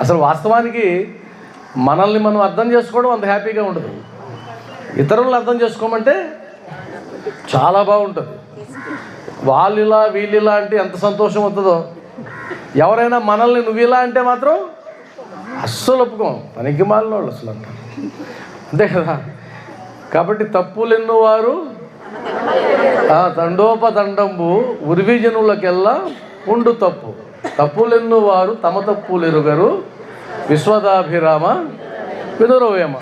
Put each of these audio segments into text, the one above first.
అసలు వాస్తవానికి మనల్ని మనం అర్థం చేసుకోవడం అంత హ్యాపీగా ఉండదు. ఇతరులను అర్థం చేసుకోమంటే చాలా బాగుంటుంది. వాళ్ళిలా వీళ్ళిలా అంటే ఎంత సంతోషం అవుతుందో. ఎవరైనా మనల్ని నువ్వు ఇలా అంటే మాత్రం అస్సలు ఒప్పుకోం. పనికి మాలిన వాళ్ళు అసలు అంట, అంతే కదా. కాబట్టి తప్పులెన్నో వారు తండోపతండంబు ఉర్విజనులకెల్లా ఉండు తప్పు. తప్పులెన్నో వారు తమ తప్పులెరుగరు విశ్వదాభిరామ వినురవేమ.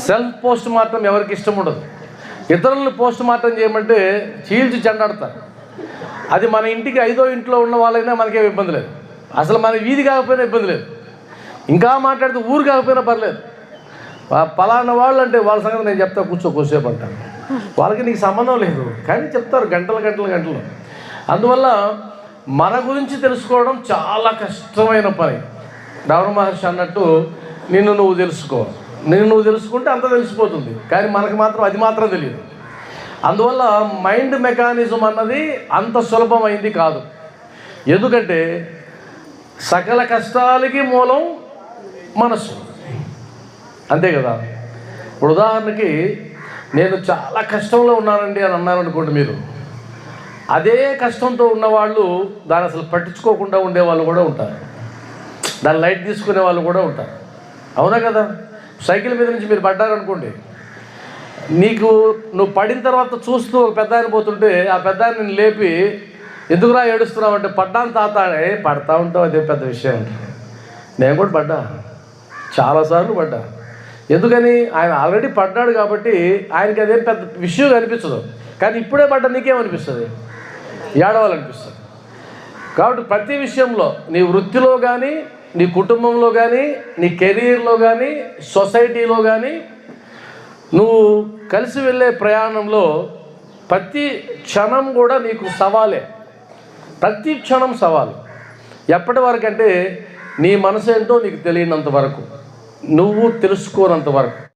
సెల్ఫ్ పోస్ట్ మార్టం ఎవరికి ఇష్టం ఉండదు. ఇతరులను పోస్ట్ మార్టం చేయమంటే చీల్చి చెండాడతారు. అది మన ఇంటికి 5వ ఇంట్లో ఉన్న వాళ్ళైనా మనకేం ఇబ్బంది లేదు. అసలు మన వీధి కాకపోయినా ఇబ్బంది లేదు. ఇంకా మాట్లాడితే ఊరు కాకపోయినా పర్లేదు. పలానా వాళ్ళు అంటే వాళ్ళ సంగతి నేను చెప్తా, కూర్చోసేపు అంటాను. వాళ్ళకి నీకు సంబంధం లేదు, కానీ చెప్తారు గంటలు. అందువల్ల మన గురించి తెలుసుకోవడం చాలా కష్టమైన పని. రమణ మహర్షి అన్నట్టు నిన్ను నువ్వు తెలుసుకో. నిన్ను నువ్వు తెలుసుకుంటే అంత తెలిసిపోతుంది, కానీ మనకు మాత్రం అది మాత్రం తెలియదు. అందువల్ల మైండ్ మెకానిజం అన్నది అంత సులభమైంది కాదు. ఎందుకంటే సకల కష్టాలకి మూలం మనస్సు, అంతే కదా. ఇప్పుడు ఉదాహరణకి నేను చాలా కష్టంలో ఉన్నానండి అని అన్నారనుకోండి, మీరు అదే కష్టంతో ఉన్నవాళ్ళు దాన్ని అసలు పట్టించుకోకుండా ఉండేవాళ్ళు కూడా ఉంటారు. దాన్ని లైట్ తీసుకునే వాళ్ళు కూడా ఉంటారు. అవునా కదా. సైకిల్ మీద నుంచి మీరు పడ్డారనుకోండి, నువ్వు పడిన తర్వాత చూస్తూ పెద్ద ఆయన పోతుంటే ఆ పెద్ద ఆయన నేను లేపి ఎందుకురా ఏడుస్తున్నావు అంటే, పడ్డాను తాత. పడతా ఉంటావు, అదే పెద్ద విషయం ఉంటుంది. నేను కూడా పడ్డా, చాలాసార్లు పడ్డా. ఎందుకని? ఆయన ఆల్రెడీ పడ్డాడు కాబట్టి ఆయనకి అదేం పెద్ద విషయం అనిపించదు. కానీ ఇప్పుడే పడ్డా నీకేమనిపిస్తుంది? ఏడవాలనిపిస్తుంది. కాబట్టి ప్రతి విషయంలో, నీ వృత్తిలో కానీ, నీ కుటుంబంలో కానీ, నీ కెరీర్లో కానీ, సొసైటీలో కానీ, నువ్వు కలిసి వెళ్ళే ప్రయాణంలో ప్రతి క్షణం కూడా నీకు సవాలే. ప్రతి క్షణం సవాలు. ఎప్పటి వరకు అంటే నీ మనసు ఏంటో నీకు తెలియనంత వరకు, నువ్వు తెలుసుకోనంత వరకు.